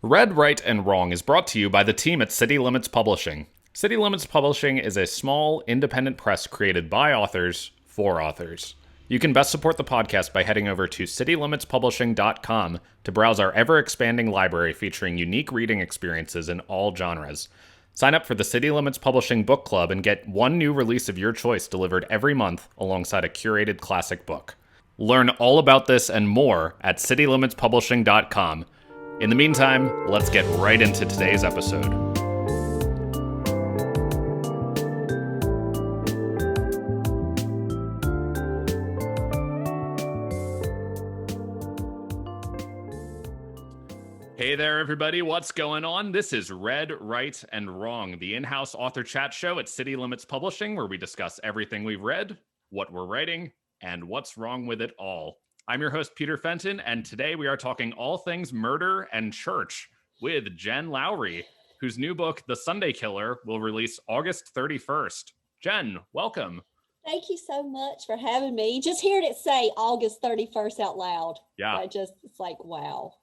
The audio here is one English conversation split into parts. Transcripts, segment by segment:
Read, Right, and Wrong is brought to you by the team at City Limits Publishing. City Limits Publishing is a small, independent press created by authors for authors. You can best support the podcast by heading over to citylimitspublishing.com to browse our ever-expanding library featuring unique reading experiences in all genres. Sign up for the City Limits Publishing Book Club and get one new release of your choice delivered every month alongside a curated classic book. Learn all about this and more at citylimitspublishing.com. In the meantime, let's get right into today's episode. Hey there, everybody. What's going on? This is Read, Right, and Wrong, the in-house author chat show at City Limits Publishing, where we discuss everything we've read, what we're writing, and what's wrong with it all. I'm your host, Peter Fenton, and today we are talking all things murder and church with Jen Lowry, whose new book, The Sunday Killer, will release August 31st. Jen, welcome. Thank you so much for having me. Just hearing it say August 31st out loud. Yeah. It's like, wow.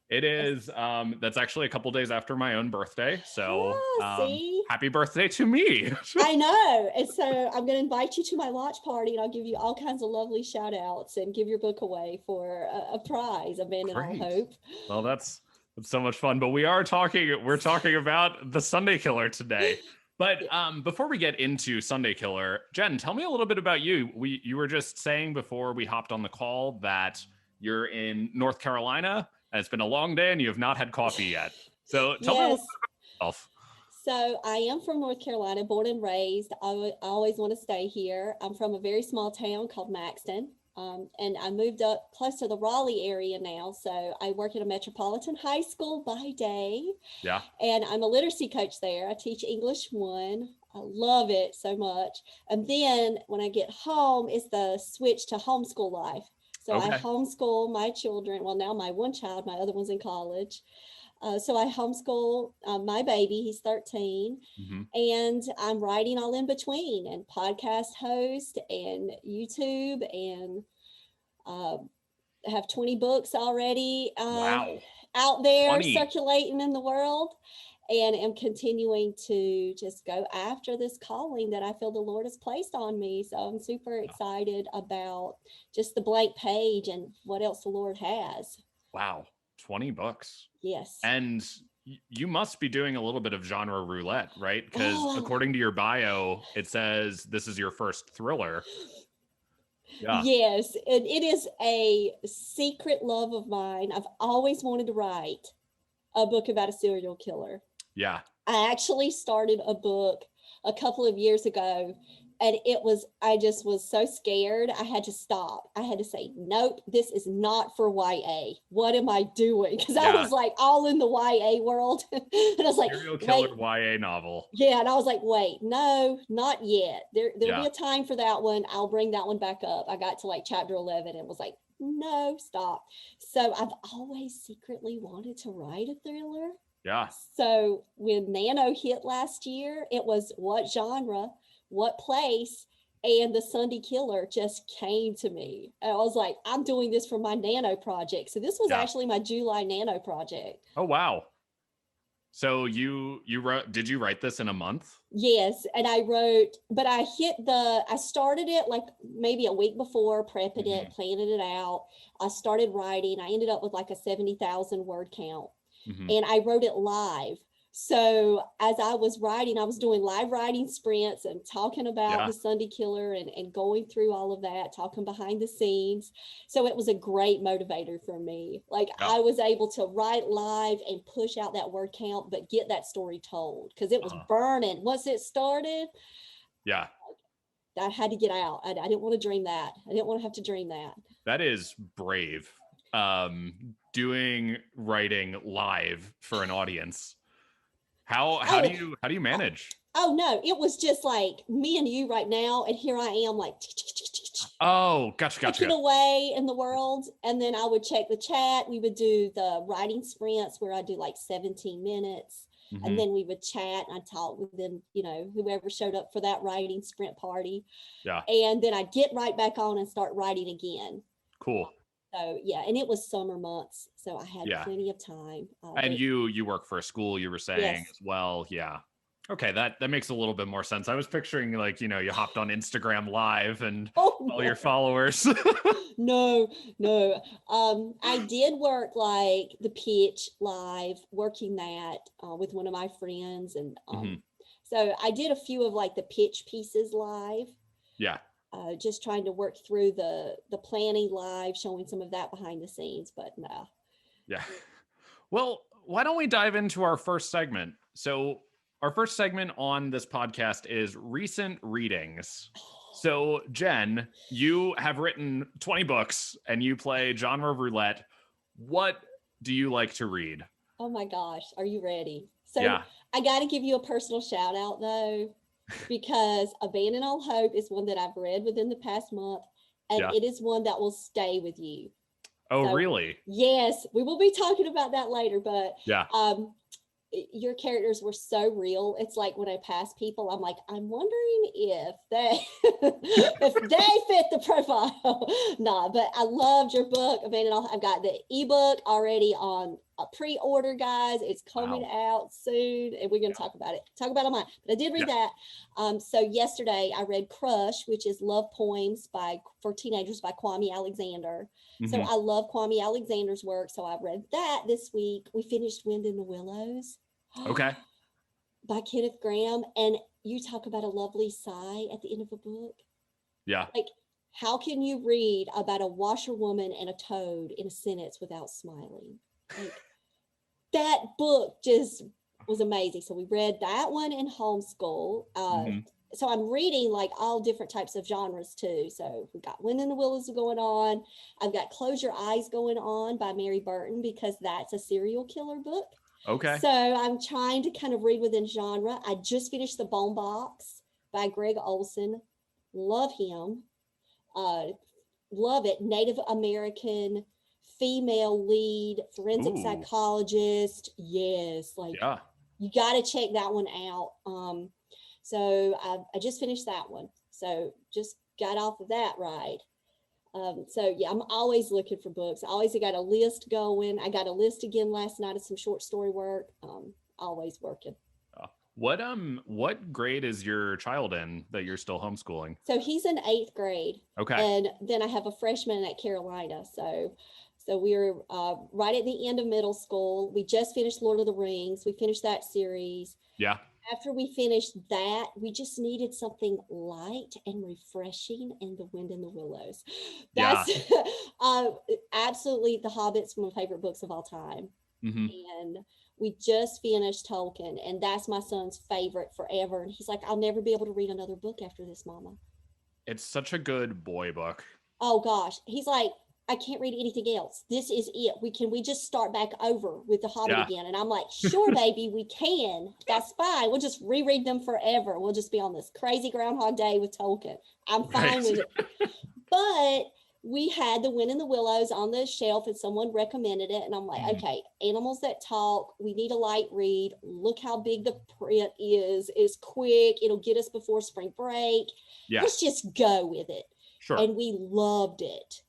It is. That's actually a couple days after my own birthday. So see? Happy birthday to me. I know. And so I'm going to invite you to my launch party, and I'll give you all kinds of lovely shout outs and give your book away for a prize, a man in all hope. Well, that's so much fun. But we're talking about The Sunday Killer today. But before we get into Sunday Killer, Jen, tell me a little bit about you. You were just saying before we hopped on the call that you're in North Carolina. And it's been a long day and you have not had coffee yet. So tell me a little bit about yourself. So I am from North Carolina, born and raised. I always want to stay here. I'm from a very small town called Maxton. And I moved up close to the Raleigh area now. So I work at a metropolitan high school by day. Yeah. And I'm a literacy coach there. I teach English 1. I love it so much. And then when I get home, it's the switch to homeschool life. So okay. I homeschool my children. Well, now my one child, my other one's in college. So I homeschool my baby. He's 13. Mm-hmm. And I'm writing all in between and podcast host and YouTube and have 20 books already out there 20. Circulating in the world. And am continuing to just go after this calling that I feel the Lord has placed on me. So I'm super excited about just the blank page and what else the Lord has. Wow. 20 books. Yes. And you must be doing a little bit of genre roulette, right? Because according to your bio, it says this is your first thriller. Yeah. Yes. And it is a secret love of mine. I've always wanted to write a book about a serial killer. Yeah. I actually started a book a couple of years ago, and I just was so scared. I had to stop. I had to say, nope, this is not for YA. What am I doing? Because I was like all in the YA world. And I was like, serial killer YA novel. Yeah. And I was like, wait, no, not yet. There'll be a time for that one. I'll bring that one back up. I got to like chapter 11 and was like, no, stop. So I've always secretly wanted to write a thriller. Yeah. So when Nano hit last year, it was what genre, what place, and The Sunday Killer just came to me. And I was like, I'm doing this for my Nano project. So this was actually my July Nano project. Oh, wow. So you wrote, did you write this in a month? Yes. And I wrote, but I started it like maybe a week before, prepping it, planning it out. I started writing. I ended up with like a 70,000 word count. And I wrote it live. So as I was writing, I was doing live writing sprints and talking about The Sunday Killer and going through all of that, talking behind the scenes. So it was a great motivator for me. Like I was able to write live and push out that word count, but get that story told because it was burning. Once it started, I had to get out. I didn't want to dream that. I didn't want to have to dream that. That is brave. Doing writing live for an audience. How do you manage? Oh no, it was just like me and you right now, and here I am like gotcha. away in the world. And then I would check the chat. We would do the writing sprints where I do like 17 minutes. And then we would chat and I'd talk with them, whoever showed up for that writing sprint party. Yeah. And then I'd get right back on and start writing again. Cool. So yeah, and it was summer months, so I had Yeah. plenty of time. And you work for a school, you were saying Yes. as well. Yeah. Okay, that makes a little bit more sense. I was picturing like, you hopped on Instagram live and Oh all your no. followers. No, no. I did work like the pitch live, working that with one of my friends, and Mhm. so I did a few of like the pitch pieces live, Yeah. just trying to work through the planning live, showing some of that behind the scenes. But no, Yeah. Well, why don't we dive into our first segment? So, our first segment on this podcast is recent readings. So, Jen, you have written 20 books and you play genre roulette. What do you like to read? oh my gosh, are you ready? So Yeah. I got to give you a personal shout out though, because Abandon All Hope is one that I've read within the past month, and Yeah. it is one that will stay with you. Oh, So really? yes, we will be talking about that later, but Yeah. um your characters were so real. It's like when I pass people, I'm like, I'm wondering if they if they fit the profile. Nah, but I loved your book. I've got the ebook already on a pre-order, guys. It's coming Wow. out soon, and we're gonna Yeah. talk about it. Talk about it mine. But I did read Yeah. that. So yesterday I read Crush, which is love poems for teenagers by Kwame Alexander. So Hmm. I love Kwame Alexander's work. So I read that this week. We finished Wind in the Willows Okay. by Kenneth Graham. And you talk about a lovely sigh at the end of a book. Yeah. Like, how can you read about a washerwoman and a toad in a sentence without smiling? Like, that book just was amazing. So we read that one in homeschool. Hmm. So I'm reading like all different types of genres too. So we've got Wind in the Willows going on. I've got Close Your Eyes going on by Mary Burton, because that's a serial killer book. Okay. So I'm trying to kind of read within genre. I just finished The Bone Box by Greg Olson. Love him. Uh, love it. Native American female lead forensic Ooh. psychologist. Yes, like Yeah. you got to check that one out. So I just finished that one. So just got off of that ride. So yeah, I'm always looking for books. I always got a list going. I got a list again last night of some short story work. Always working. What grade is your child in that you're still homeschooling? So he's in 8th grade, Okay. and then I have a freshman at Carolina. So we're right at the end of middle school. We just finished Lord of the Rings. We finished that series. Yeah. After we finished that, we just needed something light and refreshing, and The Wind in the Willows. Yeah. That's uh, absolutely The Hobbit's one of my favorite books of all time. Hmm. And we just finished Tolkien, and that's my son's favorite forever. And he's like, I'll never be able to read another book after this, Mama. It's such a good boy book. Oh gosh, he's like, I can't read anything else. This is it. We just start back over with The Hobbit Yeah. again? And I'm like, sure, baby, we can. That's fine. We'll just reread them forever. We'll just be on this crazy Groundhog Day with Tolkien. I'm fine Right. with it. But we had The Wind in the Willows on the shelf, and someone recommended it. And I'm like, Mhm. okay, animals that talk. We need a light read. Look how big the print is. It's quick. It'll get us before spring break. Yeah. Let's just go with it. Sure. And we loved it.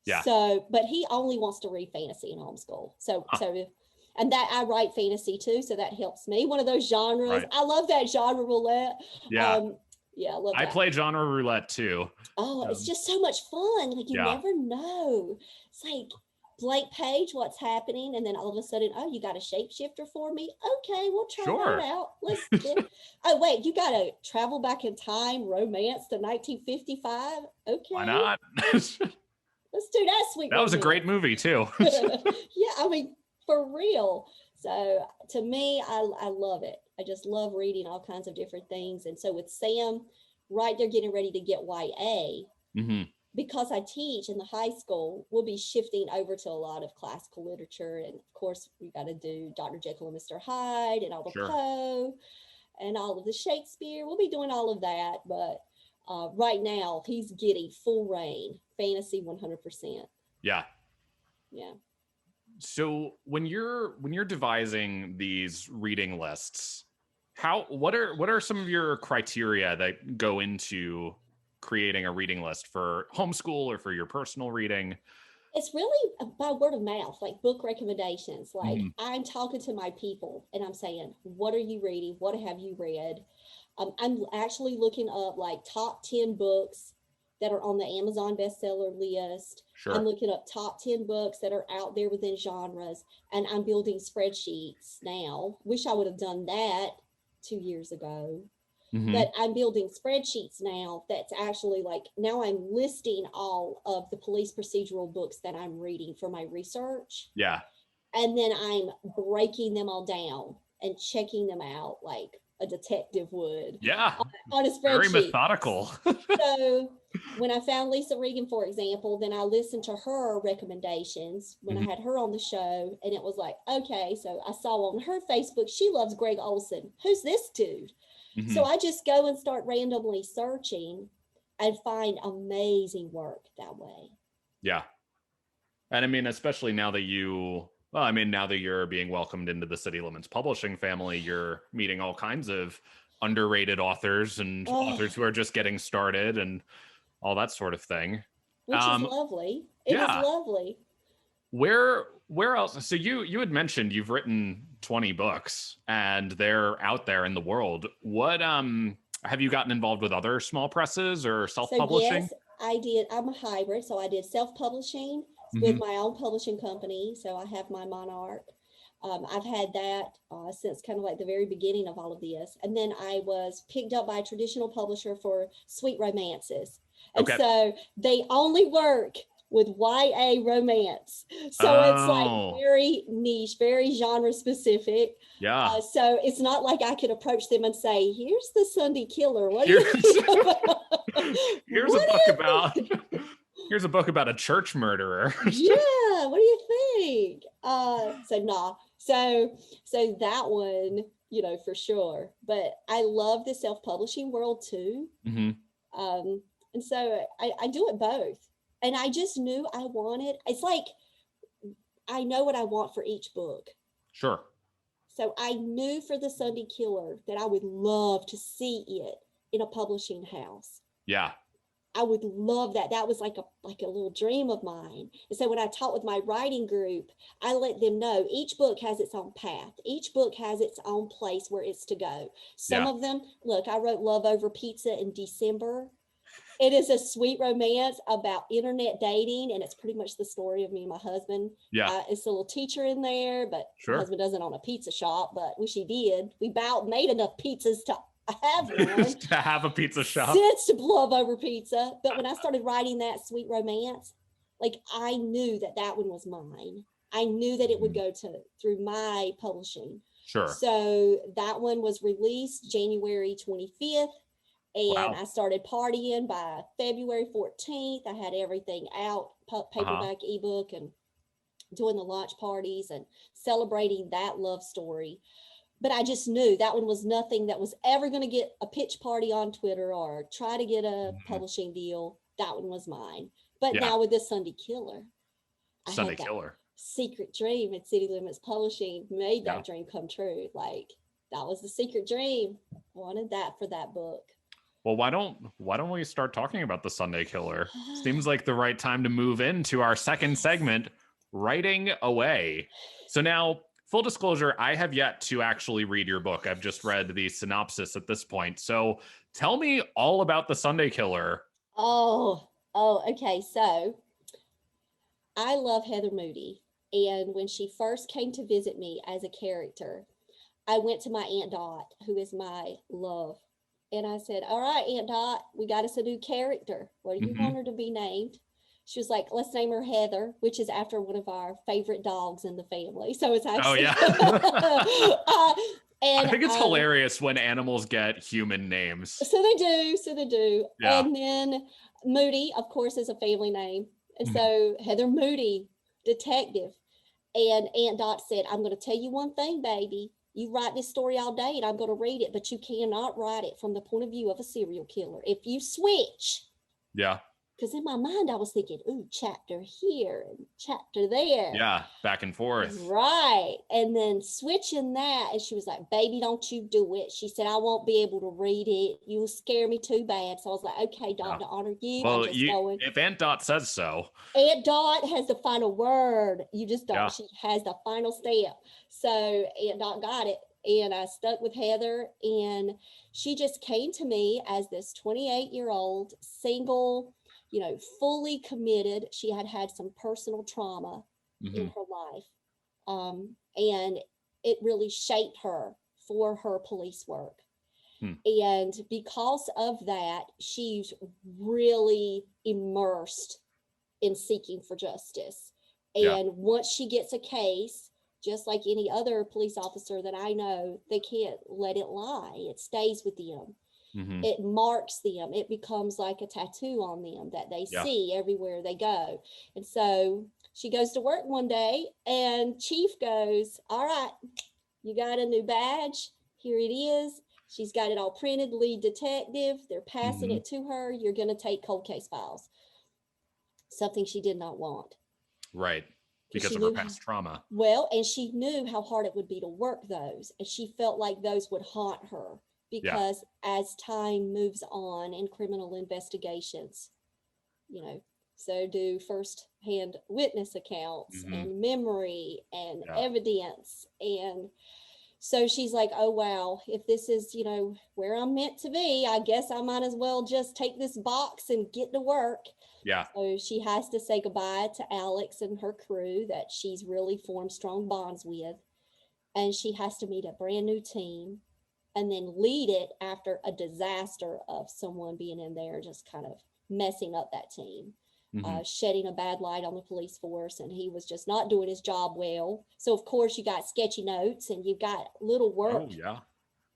Yeah. So, but he only wants to read fantasy in homeschool. So, and that I write fantasy too, so that helps me. One of those genres. Right. I love that genre roulette. Yeah. Yeah, I love I that. play genre roulette too. Oh, it's just so much fun. Like you Yeah. never know. It's like blank page, what's happening, and then all of a sudden, oh, you got a shapeshifter for me? Okay, we'll try Sure. that out. Let's oh wait, you got to travel back in time, romance to 1955. Okay. Why not? Let's do that, sweet. That was a romance. great movie too. Yeah, I mean, for real. So to me, I love it. I just love reading all kinds of different things. And so with Sam, right, they're getting ready to get YA. Hmm. Because I teach in the high school, we'll be shifting over to a lot of classical literature. And of course, we got to do Dr. Jekyll and Mr. Hyde and all the Sure. Poe and all of the Shakespeare. We'll be doing all of that. But right now, he's getting full reign, fantasy 100%. Yeah. Yeah. So when you're devising these reading lists, what are some of your criteria that go into creating a reading list for homeschool or for your personal reading? It's really by word of mouth, like book recommendations. Like Hmm. I'm talking to my people and I'm saying, what are you reading? What have you read? I'm actually looking up like top 10 books that are on the Amazon bestseller list. I'm Sure. looking up top 10 books that are out there within genres, and I'm building spreadsheets now. Wish I would have done that 2 years ago, Hmm. but I'm building spreadsheets now that's actually like now I'm listing all of the police procedural books that I'm reading for my research. Yeah. And then I'm breaking them all down and checking them out like a detective would Yeah. on a Very spreadsheet. methodical. So when I found Lisa Regan, for example, then I listened to her recommendations when I Hmm. had her on the show. And it was like, okay, so I saw on her Facebook, she loves Greg Olson. Who's this dude? So Hmm. I just go and start randomly searching and find amazing work that way. Yeah. And I mean, especially now that now that you're being welcomed into the City Limits Publishing family, you're meeting all kinds of underrated authors and Oh, authors who are just getting started and all that sort of thing. which is Um, lovely. It is yeah. lovely. Where else? So you had mentioned you've written 20 books and they're out there in the world. What have you gotten involved with other small presses or So self-publishing? yes, I did. I'm a hybrid. So I did self-publishing with Hmm. my own publishing company. So I have my Monarch. I've had that since kind of like the very beginning of all of this. And then I was picked up by a traditional publisher for sweet romances. And Okay. so they only work with YA romance. So it's like Oh, very niche, very genre specific. yeah. So it's not like I could approach them and say, here's the Sunday Killer. What do you Here's think about? here's a What book do about you think? here's a book about a church murderer. Yeah, what do you think? So nah. So that one, for sure. But I love the self-publishing world too. Hmm. Um, and so I do it both. And I just knew I wanted, it's like I know what I want for each book. Sure. So I knew for the Sunday Killer that I would love to see it in a publishing house. Yeah. I would love that. That was like a little dream of mine. And so when I talk with my writing group, I let them know each book has its own path. Each book has its own place where it's to go. Some Yeah. of them, look, I wrote Love Over Pizza in December. It is a sweet romance about internet dating, and it's pretty much the story of me and my husband. Yeah. It's a little teacher in there, but my Sure. husband doesn't own a pizza shop, but wish he did. We about made enough pizzas to have one To have a pizza shop. since Love Over Pizza. But when I started writing that sweet romance, like I knew that that one was mine. I knew that it would Mhm. go to through my publishing. Sure. So that one was released January 25th, and Wow. I started partying by February 14th. I had everything out, Uh-huh. paperback, ebook, and doing the launch parties and celebrating that love story. But I just knew that one was nothing that was ever going to get a pitch party on Twitter or try to get a Mhm. publishing deal. That one was mine. But Yeah. now with this Sunday Killer, I Sunday had that Killer. secret dream, and City Limits Publishing made Yeah. that dream come true. Like that was the secret dream. I wanted that for that book. Well, why don't we start talking about the Sunday Killer? Seems like the right time to move into our second Yes. segment, writing away. So now, full disclosure, I have yet to actually read your book. I've just read the synopsis at this point. So tell me all about the Sunday Killer. Okay. So I love Heather Moody. And when she first came to visit me as a character, I went to my Aunt Dot, who is my love. And I said, all right, Aunt Dot, we got us a new character. What do you Hmm. want her to be named? She was like, let's name her Heather, which is after one of our favorite dogs in the family. So it's Oh actually, yeah. I and think it's hilarious when animals get human names. so they do. So they do. Yeah. And then Moody, of course, is a family name. And Mhm. so Heather Moody, detective. And Aunt Dot said, I'm going to tell you one thing, baby. You write this story all day and I'm going to read it, but you cannot write it from the point of view of a serial killer. If you switch, Yeah. Because in my mind, I was thinking, ooh, chapter here and chapter there. Yeah, back and forth. Right. And then switching that, and she was like, baby, don't you do it. She said, I won't be able to read it. You'll scare me too bad. So I was like, okay, Dr. Honor, I'm Well, just going. if Aunt Dot says so. Aunt Dot has the final word. You just don't. Yeah. She has the final step. So Aunt Dot got it. And I stuck with Heather. And she just came to me as this 28-year-old, single, fully committed. She had had some personal trauma in her life. And it really shaped her for her police work. And because of that, she's really immersed in seeking for justice. And once she gets a case, just like any other police officer that I know, they can't let it lie. It stays with them. It marks them. It becomes like a tattoo on them that they see everywhere they go. And so she goes to work one day and Chief goes, all right, you got a new badge. Here it is. She's got it all printed, lead detective. They're passing it to her. You're going to take cold case files. Something she did not want. Right. Because of her past trauma. Well, and she knew how hard it would be to work those. And she felt like those would haunt her because as time moves on in criminal investigations, so do first-hand witness accounts and memory and evidence. And so she's like, oh, wow, if this is, where I'm meant to be, I guess I might as well just take this box and get to work. Yeah. So she has to say goodbye to Alex and her crew that she's really formed strong bonds with. And she has to meet a brand new team and then lead it after a disaster of someone being in there just kind of messing up that team. Shedding a bad light on the police force, and he was just not doing his job well. So of course you got sketchy notes and you've got little work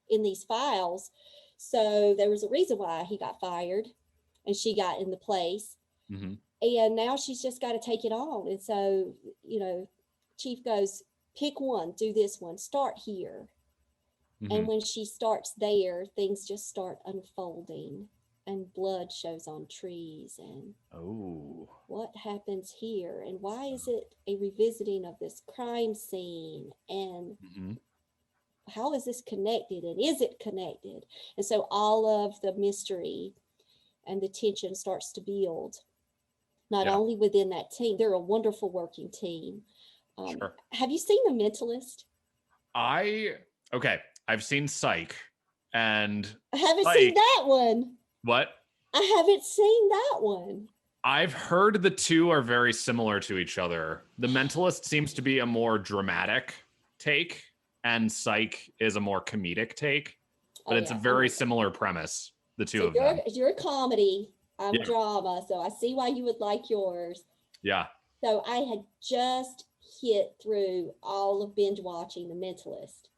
in these files. So there was a reason why he got fired and she got in the place. And now she's just got to take it on. And so, Chief goes, pick one, do this one, start here. And when she starts there, things just start unfolding. And blood shows on trees and what happens here and why is it a revisiting of this crime scene and how is this connected and is it connected? And so all of the mystery and the tension starts to build, not only within that team. They're a wonderful working team. Have you seen The Mentalist? I've seen Psych, and I haven't seen that one. What? I haven't seen that one. I've heard the two are very similar to each other. The Mentalist seems to be a more dramatic take, and Psych is a more comedic take. But it's a very similar premise, the two of them. You're a comedy, I'm drama, so I see why you would like yours. Yeah. So I had just hit through all of binge watching The Mentalist.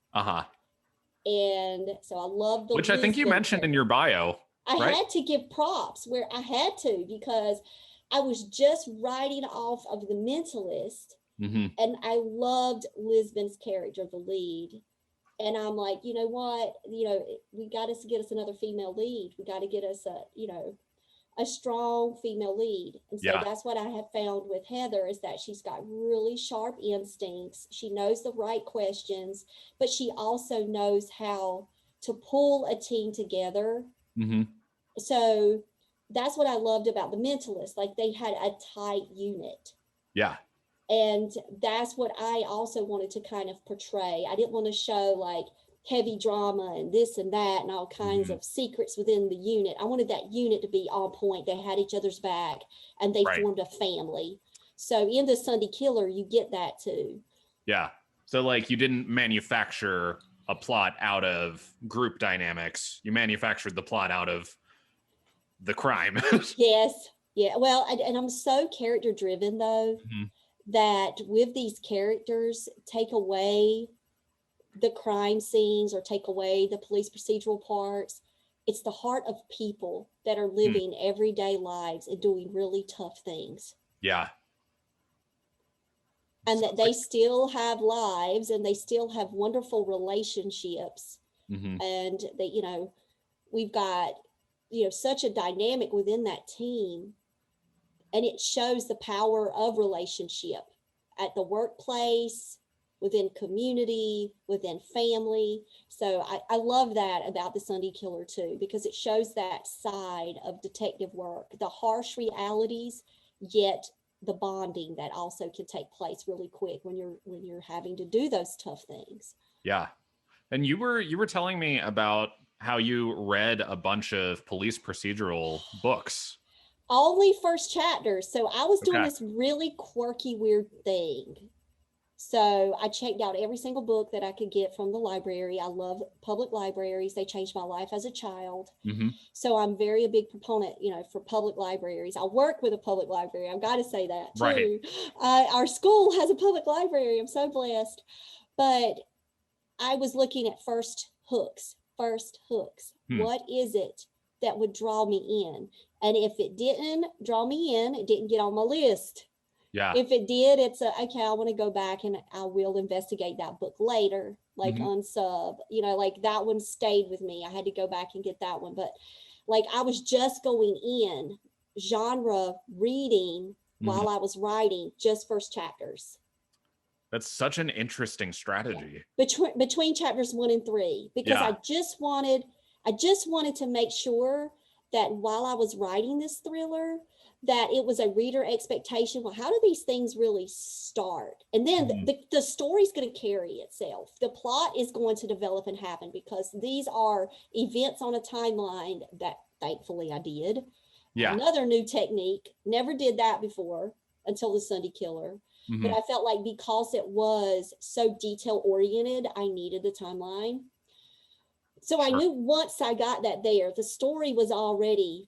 And so I love the which I think you mentioned in your bio. I had to give props where I had to because I was just writing off of The Mentalist and I loved Lisbon's character, the lead. And I'm like, you know what, we got to get us another female lead. We got to get us a strong female lead. And so that's what I have found with Heather is that she's got really sharp instincts. She knows the right questions, but she also knows how to pull a team together. So that's what I loved about The Mentalist. Like they had a tight unit. Yeah. And that's what I also wanted to kind of portray. I didn't want to show like heavy drama and this and that and all kinds of secrets within the unit. I wanted that unit to be on point. They had each other's back and they formed a family. So in The Sunday Killer, you get that too. Yeah. So like you didn't manufacture a plot out of group dynamics. You manufactured the plot out of the crime. Yes. Yeah. Well, and I'm so character driven though, that with these characters, take away the crime scenes or take away the police procedural parts. It's the heart of people that are living everyday lives and doing really tough things. Yeah. And that they still have lives and they still have wonderful relationships. And they, we've got, such a dynamic within that team and it shows the power of relationship at the workplace, within community, within family. So I love that about the Sunday Killer too, because it shows that side of detective work, the harsh realities, yet the bonding that also can take place really quick when you're having to do those tough things. Yeah. And you were telling me about how you read a bunch of police procedural books. Only first chapters. So I was doing Okay. this really quirky, weird thing. So I checked out every single book that I could get from the library. I love public libraries. They changed my life as a child. Mm-hmm. So I'm very a big proponent, for public libraries. I work with a public library. I've got to say that Right. too. Our school has a public library. I'm so blessed. But I was looking at first hooks. What is it that would draw me in? And if it didn't draw me in, it didn't get on my list. Yeah. If it did, it's okay, I want to go back and I will investigate that book later, like on sub, like that one stayed with me. I had to go back and get that one. But like I was just going in genre reading while I was writing just first chapters. That's such an interesting strategy. Between chapters 1 and 3, because I just wanted to make sure that while I was writing this thriller, that it was a reader expectation. Well, how do these things really start? And then the story's going to carry itself. The plot is going to develop and happen because these are events on a timeline that thankfully I did. Yeah. Another new technique. Never did that before until the Sunday Killer. But I felt like because it was so detail oriented, I needed the timeline. So I knew once I got that there, the story was already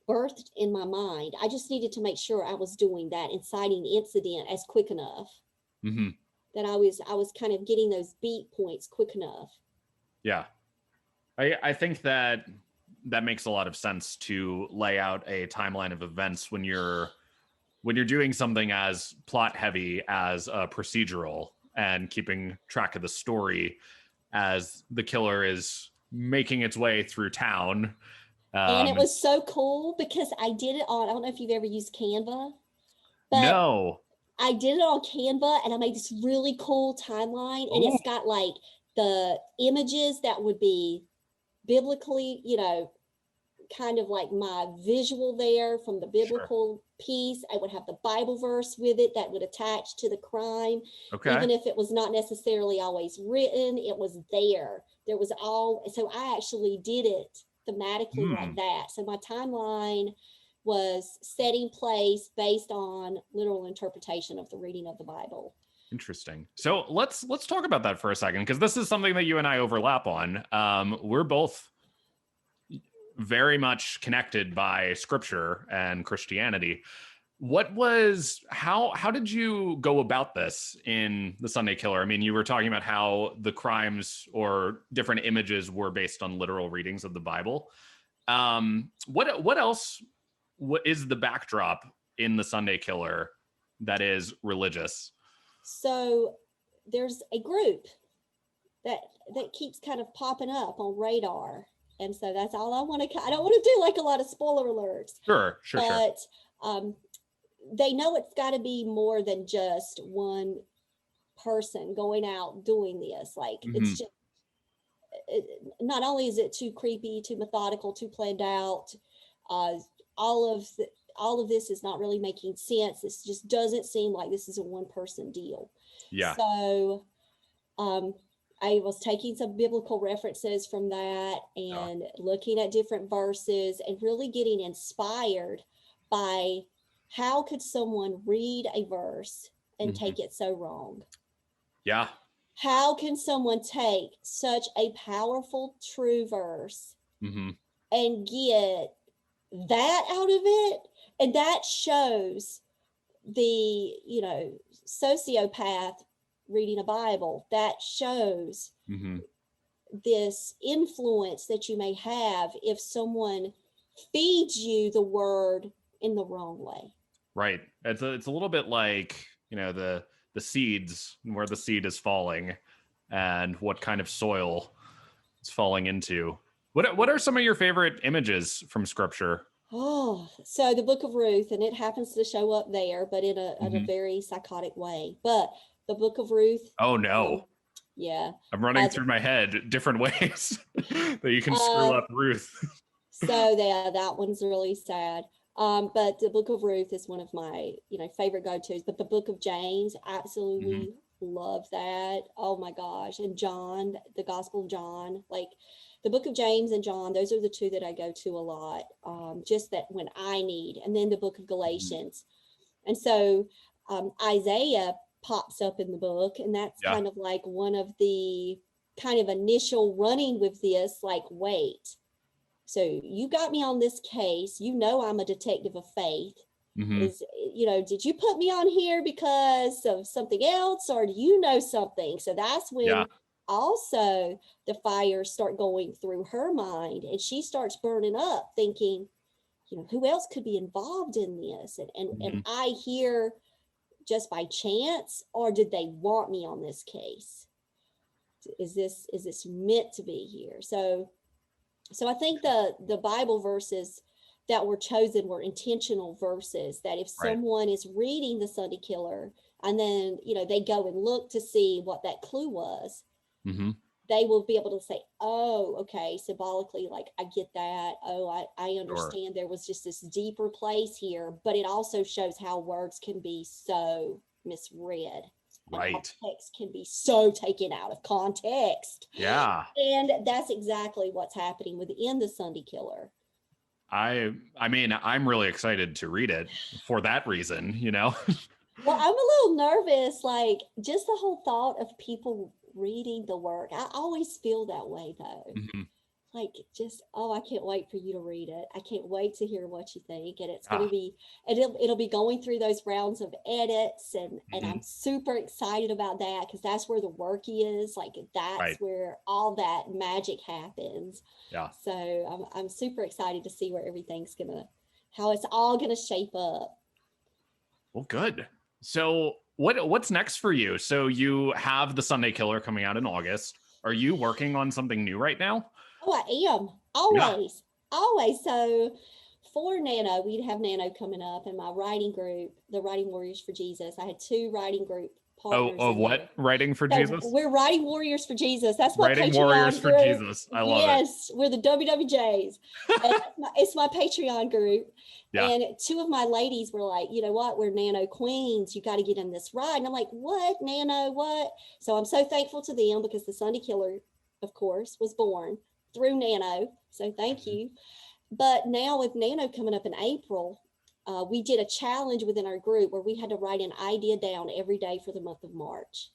birthed in my mind. I just needed to make sure I was doing that inciting incident as quick enough that I was kind of getting those beat points quick enough. Yeah. I think that makes a lot of sense to lay out a timeline of events when you're doing something as plot heavy as a procedural and keeping track of the story as the killer is making its way through town. And it was so cool because I did it on, I don't know if you've ever used Canva, but no, I did it on Canva and I made this really cool timeline and it's got like the images that would be biblically, kind of like my visual there from the biblical piece. I would have the Bible verse with it that would attach to the crime. Okay. Even if it was not necessarily always written, it was there. There was so I actually did it thematically like that. So my timeline was set in place based on literal interpretation of the reading of the Bible. Interesting. So let's talk about that for a second, because this is something that you and I overlap on. We're both very much connected by scripture and Christianity. How did you go about this in the Sunday Killer? I mean, you were talking about how the crimes or different images were based on literal readings of the Bible. What else is the backdrop in the Sunday Killer that is religious? So there's a group that keeps kind of popping up on radar. And so that's all I want to, I don't want to do like a lot of spoiler alerts. Sure. But they know it's got to be more than just one person going out doing this. Like it's just, not only is it too creepy, too methodical, too planned out, all of this is not really making sense. This just doesn't seem like this is a one person deal. Yeah. So I was taking some biblical references from that and looking at different verses and really getting inspired by how could someone read a verse and take it so wrong? Yeah. How can someone take such a powerful, true verse and get that out of it? And that shows the, sociopath reading a Bible. That shows this influence that you may have if someone feeds you the word in the wrong way. Right. It's a little bit like, the seeds, where the seed is falling and what kind of soil it's falling into. What are some of your favorite images from scripture? Oh, so the Book of Ruth, and it happens to show up there, but in a Mhm. very psychotic way. But the Book of Ruth, Oh um, no. yeah. I'm running Uh, through my head different ways that you can screw um, up Ruth. so yeah, that one's really sad. But the Book of Ruth is one of my, favorite go-tos. But the Book of James, Mhm. absolutely love that. Oh my gosh. And John, the Gospel of John, like the Book of James and John, those are the two that I go to a lot. Just that when I need, and then the Book of Mhm. Galatians. And so Isaiah pops up in the book, and that's Yeah. kind of like one of the kind of initial running with this, like, wait, so you got me on this case. I'm a detective of faith. Hmm. Is, did you put me on here because of something else, or do you know something? So that's Yeah. when also the fires start going through her mind, and she starts burning up, thinking, who else could be involved in this? And am Hmm. I here just by chance, or did they want me on this case? Is this meant to be here? So I think the Bible verses that were chosen were intentional verses, that if Right. someone is reading the Sunday Killer and then, they go and look to see what that clue was, Hmm. they will be able to say, oh, okay, symbolically, like, I get that. Oh, I Sure. understand there was just this deeper place here, but it also shows how words can be so misread and how Right. text can be so taken out of context. Yeah. And that's exactly what's happening within the Sunday Killer. I mean, I'm really excited to read it for that reason, you know? Well, I'm a little nervous, like just the whole thought of people reading the work. I always feel that way though. Hmm. Like, just, oh, I can't wait for you to read it. I can't wait to hear what you think. And it's going to Yeah. be, and it'll be going through those rounds of edits, and I'm Hmm. super excited about that because that's where the work is. Like, that's Right. where all that magic happens. Yeah. So I'm super excited to see where how it's all gonna shape up. Well, good. So what's next for you? So you have the Sunday Killer coming out in August. Are you working on something new right now? Oh, I am Yeah. always, always. So for Nano, we'd have Nano coming up, and my writing group, the Writing Warriors for Jesus. I had two writing group Oh, partners of in what? there. Writing for So Jesus? we're Writing Warriors for Jesus. That's my Writing Warriors Patreon for group. Jesus. I love it. Yes, we're the WWJs. And it's my Patreon group. Yeah. And two of my ladies were like, you know what? We're Nano Queens. You got to get in this ride. And I'm like, what? Nano, what? So I'm so thankful to them because the Sunday Killer, of course, was born through Nano. So thank Mhm. you. But now with Nano coming up in April, we did a challenge within our group where we had to write an idea down every day for the month of March.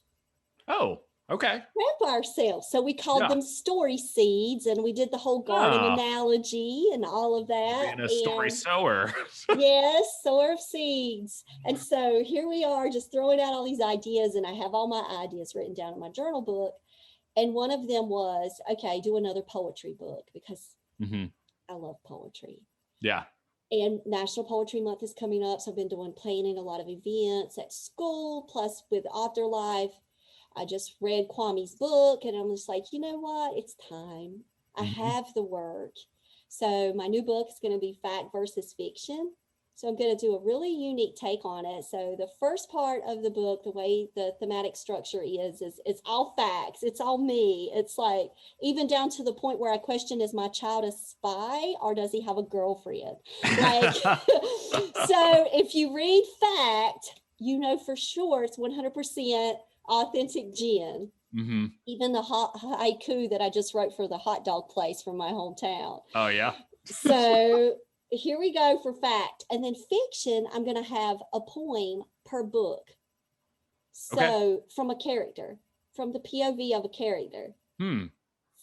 Oh, okay. Prep ourselves. So we called Yeah. them story seeds, and we did the whole garden Ah, analogy and all of that. being a story And sower. yes, sower of seeds. And so here we are just throwing out all these ideas, and I have all my ideas written down in my journal book. And one of them was, okay, do another poetry book because Hmm. I love poetry. Yeah. And National Poetry Month is coming up. So I've been planning a lot of events at school, plus with Author Life. I just read Kwame's book, and I'm just like, you know what? It's time. I Hmm. have the work. So my new book is going to be fact versus fiction. So I'm going to do a really unique take on it. So the first part of the book, the way the thematic structure is it's all facts. It's all me. It's like even down to the point where I question, is my child a spy or does he have a girlfriend? Like, so if you read fact, you know for sure it's 100% authentic Jen. Hmm. Even the hot haiku that I just wrote for the hot dog place from my hometown. Oh, yeah. So here we go for fact. And then fiction, I'm going to have a poem per book. Okay. So from a character, from the POV of a character. Hmm.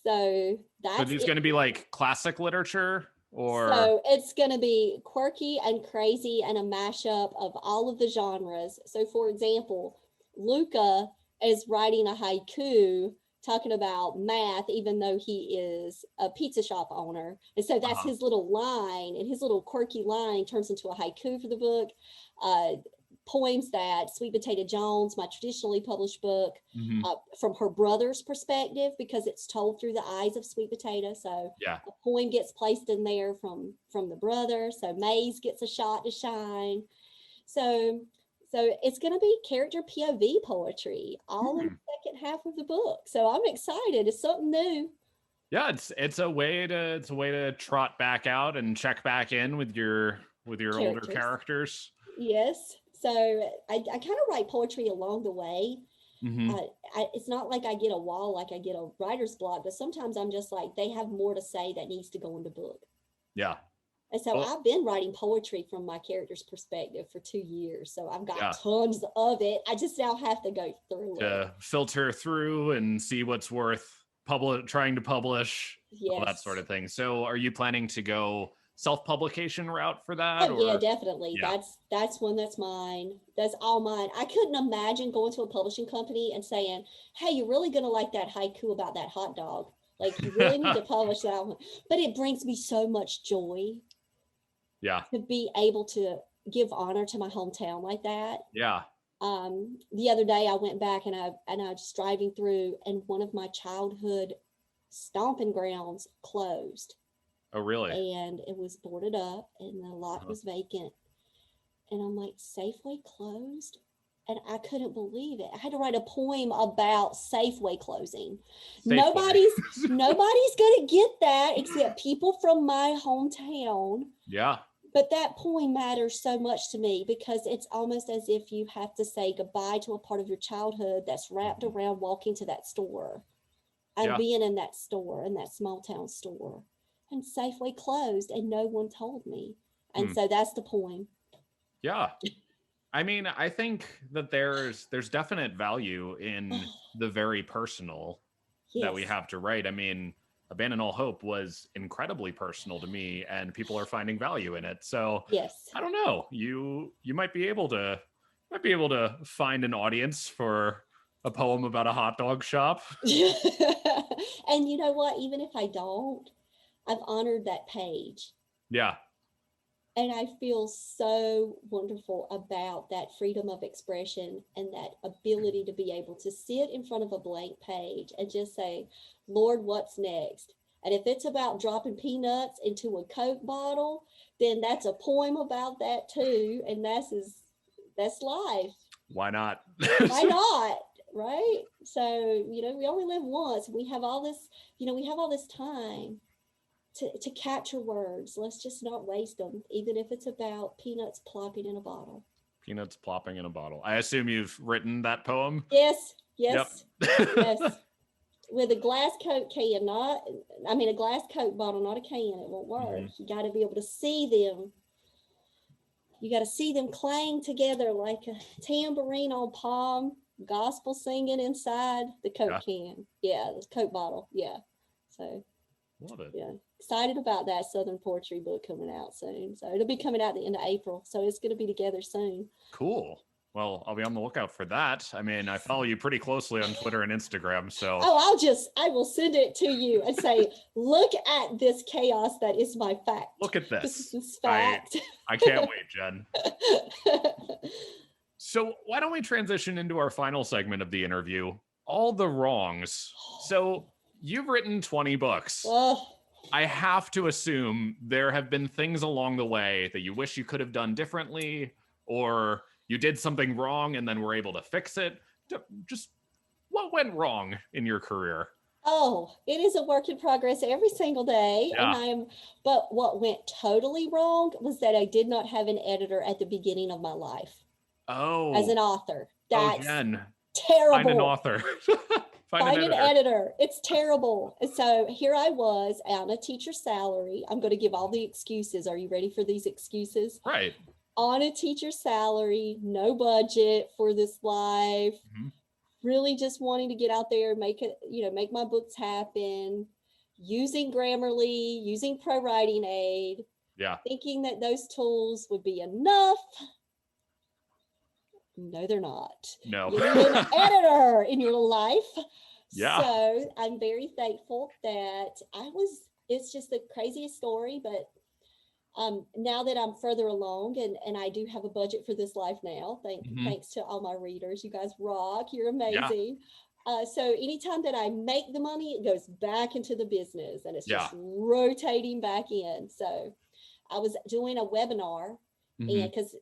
So So that's these it. going to be like classic literature or So it's going to be quirky and crazy and a mashup of all of the genres. So, for example, Luca is writing a haiku talking about math, even though he is a pizza shop owner. And so that's uh-huh. his little line, and his little quirky line turns into a haiku for the book. Uh, poems that Sweet Potato Jones, my traditionally published book, Mm-hmm. from her brother's perspective, because it's told through the eyes of Sweet Potato. So Yeah. a poem gets placed in there from the brother. So Maze gets a shot to shine. So it's going to be character POV poetry all in the second half of the book. So I'm excited. It's something new. Yeah, it's a way to trot back out and check back in with your older characters. Yes. So I kind of write poetry along the way. Mm-hmm. It's not like I get a wall, like I get a writer's block, but sometimes I'm just like, they have more to say that needs to go in the book. Yeah. And so I've been writing poetry from my character's perspective for 2 years. So I've got tons of it. I just now have to go through to filter through and see what's worth trying to publish, all that sort of thing. So are you planning to go self-publication route for that? Oh, yeah, definitely. Yeah. That's one that's mine. That's all mine. I couldn't imagine going to a publishing company and saying, hey, you're really going to like that haiku about that hot dog. Like, you really need to publish that one. But it brings me so much joy. Yeah. To be able to give honor to my hometown like that. Yeah. The other day I went back and I was driving through, and one of my childhood stomping grounds closed. Oh, really? And it was boarded up and the lot was vacant. And I'm like, Safeway closed? And I couldn't believe it. I had to write a poem about Safeway closing. Nobody's gonna get that except people from my hometown. Yeah. But that poem matters so much to me because it's almost as if you have to say goodbye to a part of your childhood that's wrapped around walking to that store and being in that store, in that small town store. And Safeway closed and no one told me. And so that's the poem. Yeah. I mean, I think that there's definite value in the very personal that we have to write. I mean, Abandon All Hope was incredibly personal to me, and people are finding value in it. So I don't know. You might be able to find an audience for a poem about a hot dog shop. And you know what? Even if I don't, I've honored that page. Yeah. And I feel so wonderful about that freedom of expression and that ability to be able to sit in front of a blank page and just say, Lord, what's next? And if it's about dropping peanuts into a Coke bottle, then that's a poem about that too. And that's life. Why not? Why not? Right? So, we only live once. We have all this, we have all this time to capture words. Let's just not waste them, even if it's about peanuts plopping in a bottle. Peanuts plopping in a bottle. I assume you've written that poem? Yes. Yep. Yes. With a glass Coke can, a glass Coke bottle, not a can. It won't work. Mm-hmm. You got to be able to see them. You got to see them clang together like a tambourine on palm, gospel singing inside the Coke can. Yeah, the Coke bottle. Yeah. So. Love it. Yeah. Excited about that Southern poetry book coming out soon. So it'll be coming out at the end of April. So it's going to be together soon. Cool. Well, I'll be on the lookout for that. I mean, I follow you pretty closely on Twitter and Instagram, so. Oh, I will send it to you and say, look at this chaos that is my fact. Look at this. This is fact. I can't wait, Jen. So why don't we transition into our final segment of the interview, all the wrongs. So you've written 20 books. I have to assume there have been things along the way that you wish you could have done differently, or you did something wrong and then were able to fix it. Just what went wrong in your career? Oh, it is a work in progress every single day. Yeah. But what went totally wrong was that I did not have an editor at the beginning of my life. Oh. As an author. That's Jen. Terrible. Find an author. Find an editor. It's terrible. And so here I was on a teacher's salary. I'm going to give all the excuses. Are you ready for these excuses? Right. On a teacher's salary, no budget for this life. Mm-hmm. Really just wanting to get out there, make my books happen, using Grammarly, using Pro Writing Aid. Yeah. Thinking that those tools would be enough. No, they're not. No. You need an editor in your life. Yeah. So I'm very thankful that it's just the craziest story, but Now that I'm further along and I do have a budget for this life now, Hmm. thanks to all my readers. You guys rock. You're Yeah. amazing. So anytime that I make the money, it goes back into the business and it's Yeah. just rotating back in. So I was doing a webinar Hmm. and because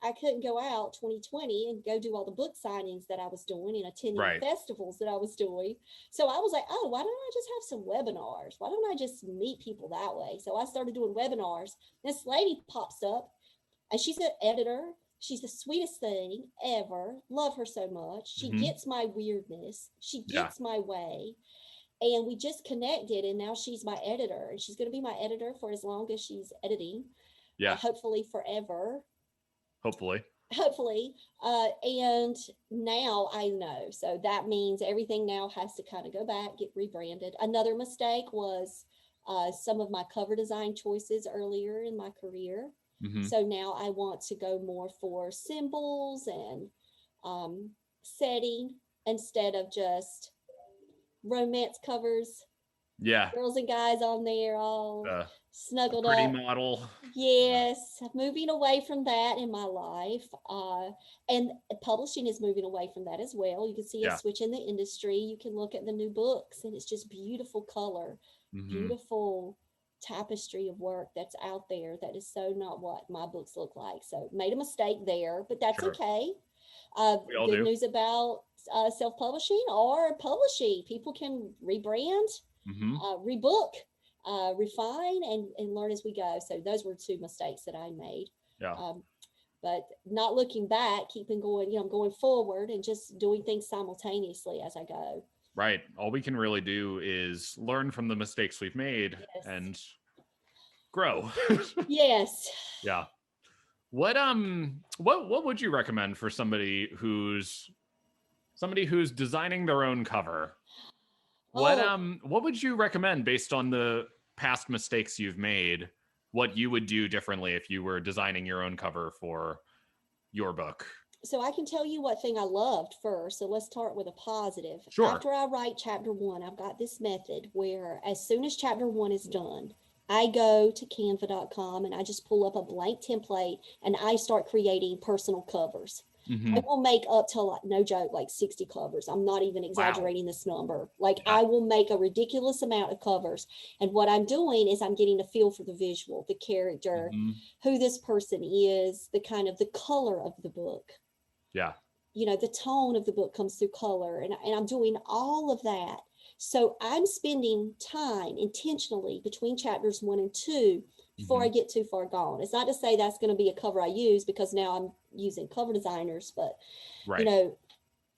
I couldn't go out 2020 and go do all the book signings that I was doing and attending the Right. festivals that I was doing. So I was like, oh, why don't I just have some webinars? Why don't I just meet people that way? So I started doing webinars. This lady pops up and she's an editor. She's the sweetest thing ever. Love her so much. She Hmm. gets my weirdness. She Yeah. gets my way. And we just connected, and now she's my editor. And she's going to be my editor for as long as she's editing, Yeah. hopefully forever. Hopefully. Hopefully. And now I know. So that means everything now has to kind of go back, get rebranded. Another mistake was some of my cover design choices earlier in my career. Hmm. So now I want to go more for symbols and setting instead of just romance covers, Yeah. girls and guys on there all Uh, a snuggled pretty up. model. Yeah. Yes, moving away from that in my life. And publishing is moving away from that as well. You can see a Yeah. switch in the industry. You can look at the new books, and it's just beautiful color, Hmm. beautiful tapestry of work that's out there that is so not what my books look like. So, made a mistake there, but that's Sure. okay. We all Good do. news about self publishing or publishing. People can rebrand, Hmm. rebook, refine, and learn as we go. So those were two mistakes that I made. Yeah. Um, but not looking back, keeping going, I'm going forward and just doing things simultaneously as I go. Right. All we can really do is learn from the mistakes we've made Yes. and grow. Yes. Yeah. What would you recommend for somebody who's designing their own cover? Oh, What would you recommend based on the past mistakes you've made? What you would do differently if you were designing your own cover for your book? so I can tell you what thing I loved first. So let's start with a positive. Sure. After I write chapter one, I've got this method where as soon as chapter one is done, I go to canva.com and I just pull up a blank template and I start creating personal covers. I Hmm. will make up to like no joke like 60 covers. I'm not even Wow. exaggerating this number. Like Yeah. I will make a ridiculous amount of covers. And what I'm doing is I'm getting a feel for the visual, the character, Hmm. who this person is, the kind of the color of the book. Yeah. The tone of the book comes through color and I'm doing all of that. So I'm spending time intentionally between chapters one and two before Hmm. I get too far gone. It's not to say that's going to be a cover I use because now I'm using cover designers, but you Right. know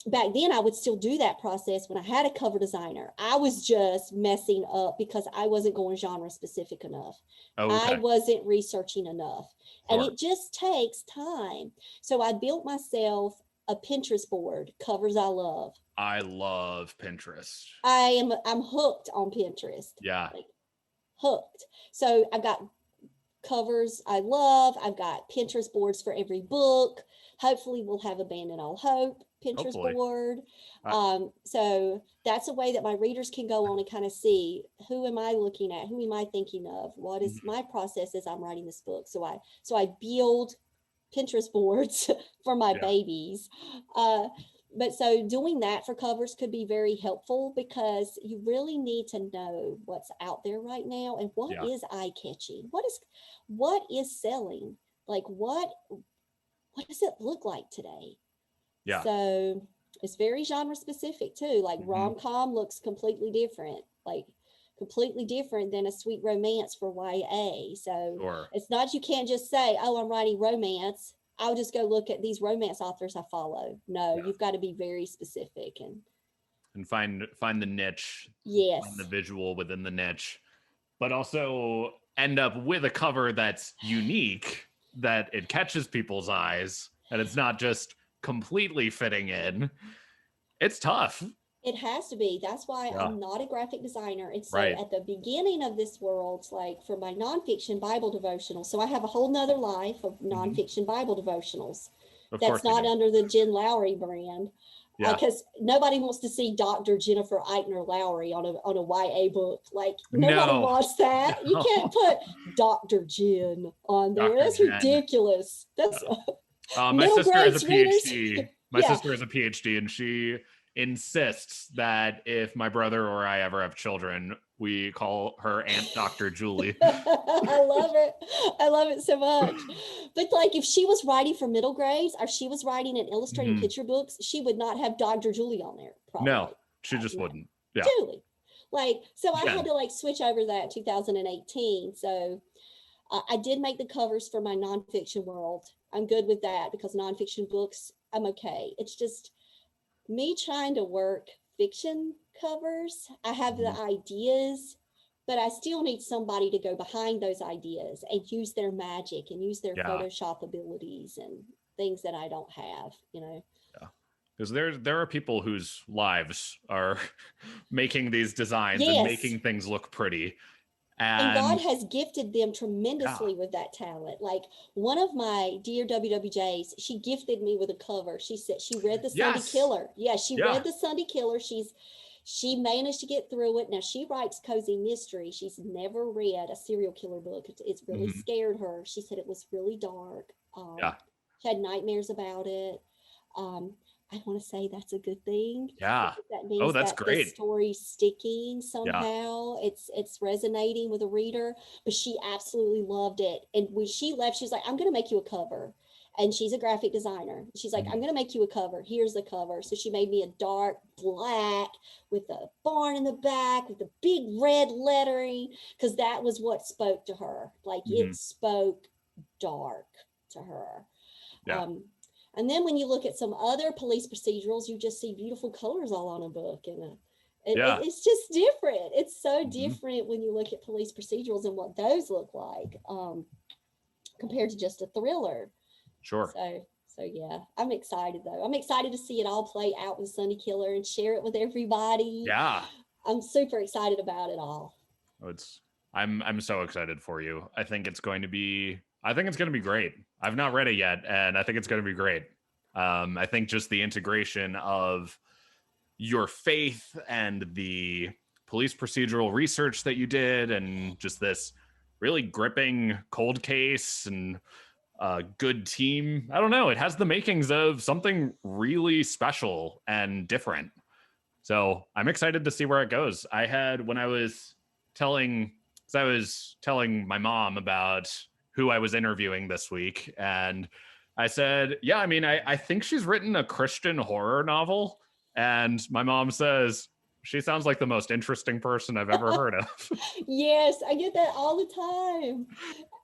back then I would still do that process when I had a cover designer. I was just messing up because I wasn't going genre specific enough. Oh, I okay. wasn't researching enough. And Sure. it just takes time. So I built myself a Pinterest board, covers I love. I love Pinterest. I'm hooked on Pinterest. Yeah. Like hooked. So I've got covers I love. I've got Pinterest boards for every book. Hopefully, we'll have Abandon All Hope Pinterest Hopefully. board. Uh, So that's a way that my readers can go on and kind of see who am I looking at, who am I thinking of, what is mhm. my process as I'm writing this book. So I build Pinterest boards for my Yeah. babies. Uh, but so doing that for covers could be very helpful because you really need to know what's out there right now and what Yeah. is eye catching. What is selling? Like what does it look like today? Yeah. So it's very genre specific too. Like Hmm. rom-com looks completely different than a sweet romance for YA. So Sure. it's not you can't just say, "Oh, I'm writing romance. I'll just go look at these romance authors I follow." No, Yeah. you've got to be very specific and And find the niche, find the yes. visual within the niche, but also end up with a cover that's unique, that it catches people's eyes, and it's not just completely fitting in. It's tough. It has to be. That's why Yeah. I'm not a graphic designer. And so Right. at the beginning of this world, like for my nonfiction Bible devotional, so I have a whole nother life of Hmm. nonfiction Bible devotionals Of that's course you not do. under the Jen Lowry brand. Yeah. Because nobody wants to see Dr. Jennifer Eichner Lowry on a YA book. Like nobody No. wants that. You can't put Dr. Jen on there. Dr. That's Jen. ridiculous. That's My middle sister has a grades readers. PhD. My Yeah. sister has a PhD, and she insists that if my brother or I ever have children, we call her Aunt Dr. Julie. I love it. I love it so much. But like if she was writing for middle grades or she was writing and illustrating Mhm. picture books, she would not have Dr. Julie on there, probably. No, she just No. wouldn't. Yeah. Julie. Like, so I Jen. had to like switch over that 2018. So I did make the covers for my nonfiction world. I'm good with that because nonfiction books, I'm okay. It's just me trying to work fiction covers. I have the ideas, but I still need somebody to go behind those ideas and use their magic and use their Yeah. Photoshop abilities and things that I don't have, you know. Yeah. Because there are people whose lives are making these designs and Yes. making things look pretty. And God And has gifted them yeah, tremendously with that talent. Like one of my dear WWJs, she gifted me with a cover. She said she read the Sunday yes. Killer. Yeah, she Yeah. read the Sunday Killer. She managed to get through it. Now she writes cozy mystery. She's never read a serial killer book. It's really Mhm. scared her. She said it was really dark. Yeah. She had nightmares about it. I want to say that's a good thing. Yeah. That means Oh, that's that the great. story's sticking Yeah. somehow. It's resonating with a reader. But she absolutely loved it. And when she left, she was like, "I'm going to make you a cover." And she's a graphic designer. She's like, Mhm. "I'm going to make you a cover. Here's the cover." So she made me a dark black with a barn in the back with the big red lettering because that was what spoke to her. Like Mhm. it spoke dark to her. Yeah. And then when you look at some other police procedurals, you just see beautiful colors all on a book. And Yeah. it's just different. It's so Mhm. different when you look at police procedurals and what those look like compared to just a thriller. Sure. So yeah, I'm excited though. I'm excited to see it all play out with Sunny Killer and share it with everybody. Yeah. I'm super excited about it all. I'm so excited for you. I think it's going to be great. I've not read it yet, and I think it's going to be great. I think just the integration of your faith and the police procedural research that you did, and just this really gripping cold case and a good team. I don't know. It has the makings of something really special and different. So I'm excited to see where it goes. When I was telling, because I was telling my mom about who I was interviewing this week, and I said, "Yeah, I mean, I think she's written a Christian horror novel." And my mom says, "She sounds like the most interesting person I've ever heard of." Yes, I get that all the time.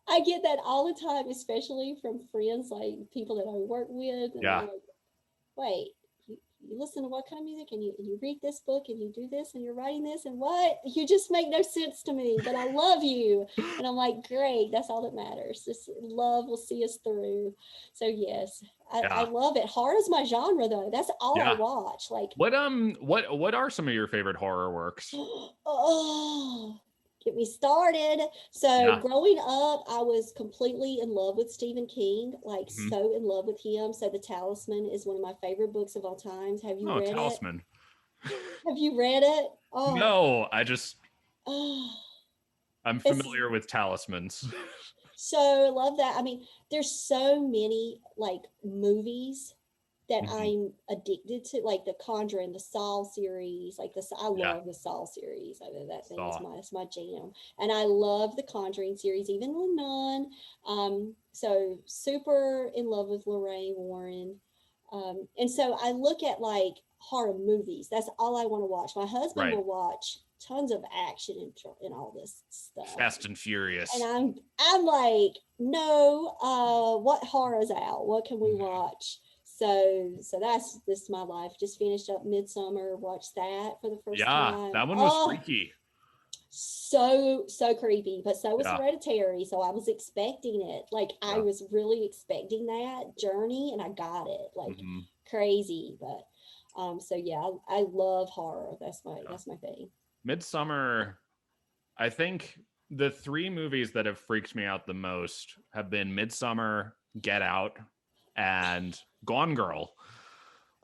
I get that all the time, especially from friends, like people that I work with. And Yeah. they're like, "Wait, you listen to what kind of music and you read this book and you do this and you're writing this and what? You just make no sense to me, but I love you." And I'm like, "Great, that's all that matters. This love will see us through." So yes, I Yeah. love it. Horror is my genre though. That's all I Yeah. watch. Like, What are some of your favorite horror works? oh, get me started. So Yeah. growing up, I was completely in love with Stephen King, like Mhm. so in love with him. So The Talisman is one of my favorite books of all times. Have you Oh, read it? Talisman. Have you read it? Oh, No, oh, I'm it's familiar with talismans. so love that. I mean, there's so many like movies that Mhm. I'm addicted to, like the Conjuring, the Saw series, like this. I Yeah. love the Saw series. I mean, that thing is Saw. it's my jam, and I love the Conjuring series, even with Nun. So super in love with Lorraine Warren, and so I look at like horror movies. That's all I want to watch. My husband Right. will watch tons of action and all this stuff, Fast and and Furious. I'm like, no, what horror is out? What can we watch? So that's this is my life. Just finished up Midsummer, watched that for the first Yeah, time. that one was Oh, freaky. so creepy, but so was Yeah. Hereditary. So I was expecting it. Like I Yeah. was really expecting that journey, and I got it. Like Mhm. crazy, but so yeah, I love horror. Yeah. That's my thing. Midsummer, I think the three movies that have freaked me out the most have been Midsummer, Get Out, and Gone Girl.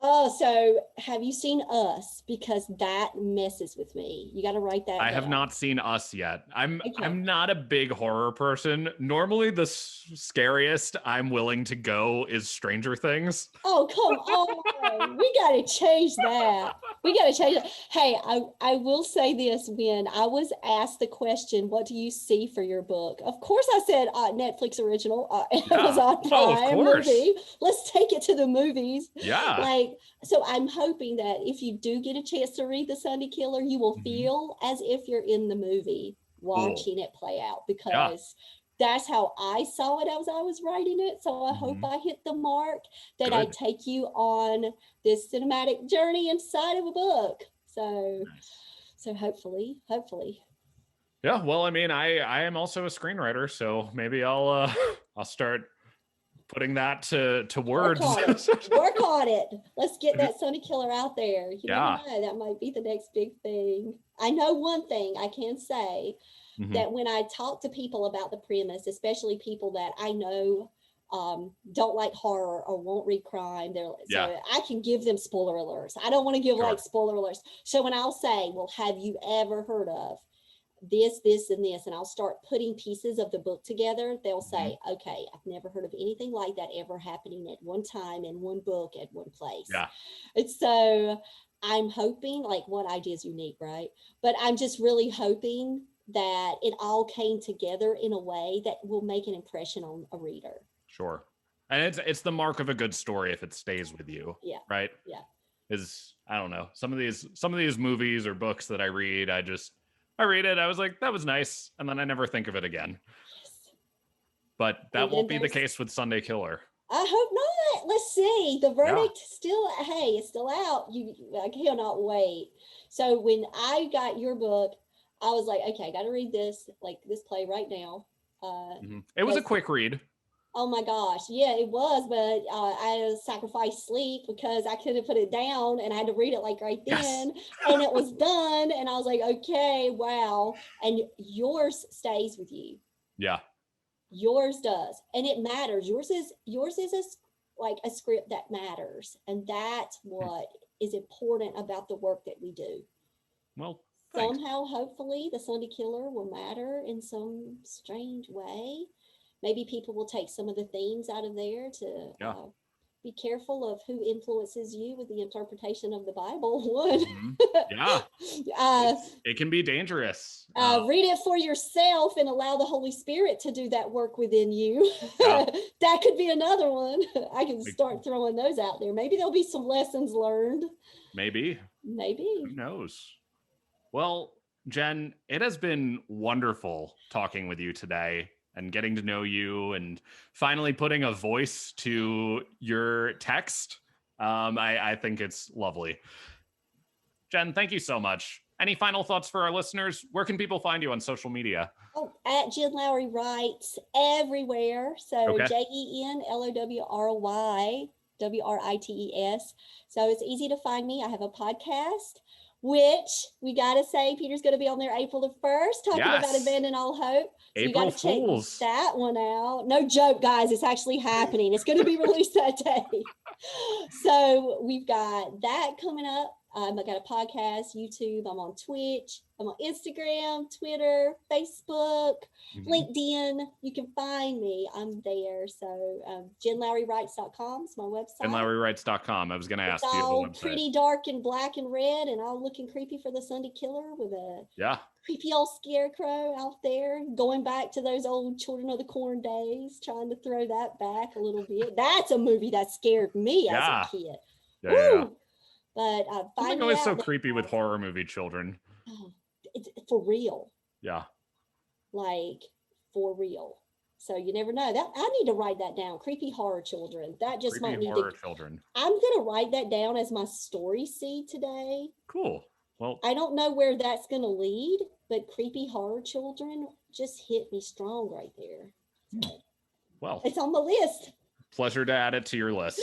Oh, so have you seen Us? Because that messes with me. You got to write that I have down. not seen Us yet. I'm Okay. not a big horror person. Normally, the scariest I'm willing to go is Stranger Things. Oh, come on. We got to change that. We got to change that. Hey, I will say this. When I was asked the question, what do you see for your book? Of course, I said Netflix original, Yeah. Amazon Oh, of Prime course. movie. Let's take it to the movies. Yeah. Like, so I'm hoping that if you do get a chance to read The Sunday Killer, you will Mhm. feel as if you're in the movie Cool. watching it play out Yeah. because that's how I saw it as I was writing it. So I hope Mhm. I hit the mark that I Good. take you on this cinematic journey inside of a book. Nice. So hopefully. Yeah. Well, I mean, I am also a screenwriter, so maybe I'll I'll start putting that to Work words. on it. Work on it. Let's get that Sunny Killer out there. You never Yeah. know. That might be the next big thing. I know one thing I can say Hmm. that when I talk to people about the premise, especially people that I know don't like horror or won't read crime, Yeah. so I can give them spoiler alerts. I don't want to give like Sure. spoiler alerts. So when I'll say, well, have you ever heard of this, and this, and I'll start putting pieces of the book together, they'll Hmm. say, okay, I've never heard of anything like that ever happening at one time in one book at one place. Yeah. And so I'm hoping, like, what I did is unique, right? But I'm just really hoping that it all came together in a way that will make an impression on a reader. Sure. And it's the mark of a good story if it stays with you, Yeah. right? Yeah. Is I don't know. Some of these movies or books that I read, I read it, I was like, that was nice, and then I never think of it again. Yes. But that And then won't be the there's, case with Sunday Killer. I hope not. Let's see. The Yeah. verdict still, hey, it's still out. I cannot wait. So when I got your book, I was like, okay, I got to read this, like this play right now. It was a Because quick read. oh my gosh, yeah, it was, but I sacrificed sleep because I couldn't put it down, and I had to read it like right Yes. then, and it was done, and I was like, okay, wow, and yours stays with you. Yeah. Yours does, and it matters. Yours is like a script that matters, and that's what is important about the work that we do. Well, thanks. Somehow, hopefully, the Sunday Killer will matter in some strange way. Maybe people will take some of the themes out of there to Yeah. be careful of who influences you with the interpretation of the Bible. One, Hmm. Yeah. uh, It can be dangerous. read it for yourself and allow the Holy Spirit to do that work within you. Yeah. That could be another one. I can Like, start throwing those out there. Maybe there'll be some lessons learned. maybe. Who Maybe. knows? Well, Jen, it has been wonderful talking with you today and getting to know you and finally putting a voice to your text. I think it's lovely. Jen, thank you so much. Any final thoughts for our listeners? Where can people find you on social media? Oh, at Jen Lowry Writes everywhere. So Okay. JenLowryWrites. So it's easy to find me. I have a podcast, which we got to say, Peter's going to be on there April the 1st, talking about Yes. Abandon All Hope. So you got April to check Fools. that one out. No joke, guys. It's actually happening. It's going to be released that day. So we've got that coming up. I got a podcast, YouTube. I'm on Twitch. I'm on Instagram, Twitter, Facebook, Mhm. LinkedIn. You can find me. I'm there. So JenLowryWrites.com is my And website. LowryWrites.com. I was going to It's ask, do you have a all website? pretty dark and black and red and all looking creepy for the Sunday Killer with a Yeah. creepy old scarecrow out there going back to those old Children of the Corn days, trying to throw that back a little bit. That's a movie that scared me as a Yeah. kid. Yeah. Woo! But Something find me always so out there. creepy with horror movie children. Oh, it's for real, Yeah. like for real. So you never know. That I need to write that down. Creepy horror children. That just Creepy might need to. horror children. I'm gonna write that down as my story seed today. Cool. Well, I don't know where that's gonna lead, but creepy horror children just hit me strong right there. So well, it's on the list. pleasure to add it to your list.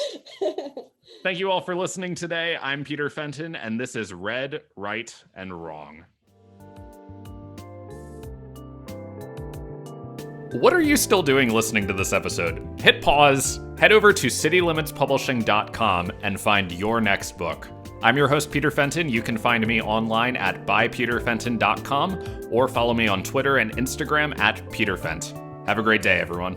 Thank you all for listening today. I'm Peter Fenton, and this is Red, Right, and Wrong. What are you still doing listening to this episode? Hit pause, head over to citylimitspublishing.com and find your next book. I'm your host, Peter Fenton. You can find me online at bypeterfenton.com or follow me on Twitter and Instagram at peterfent. Have a great day, everyone.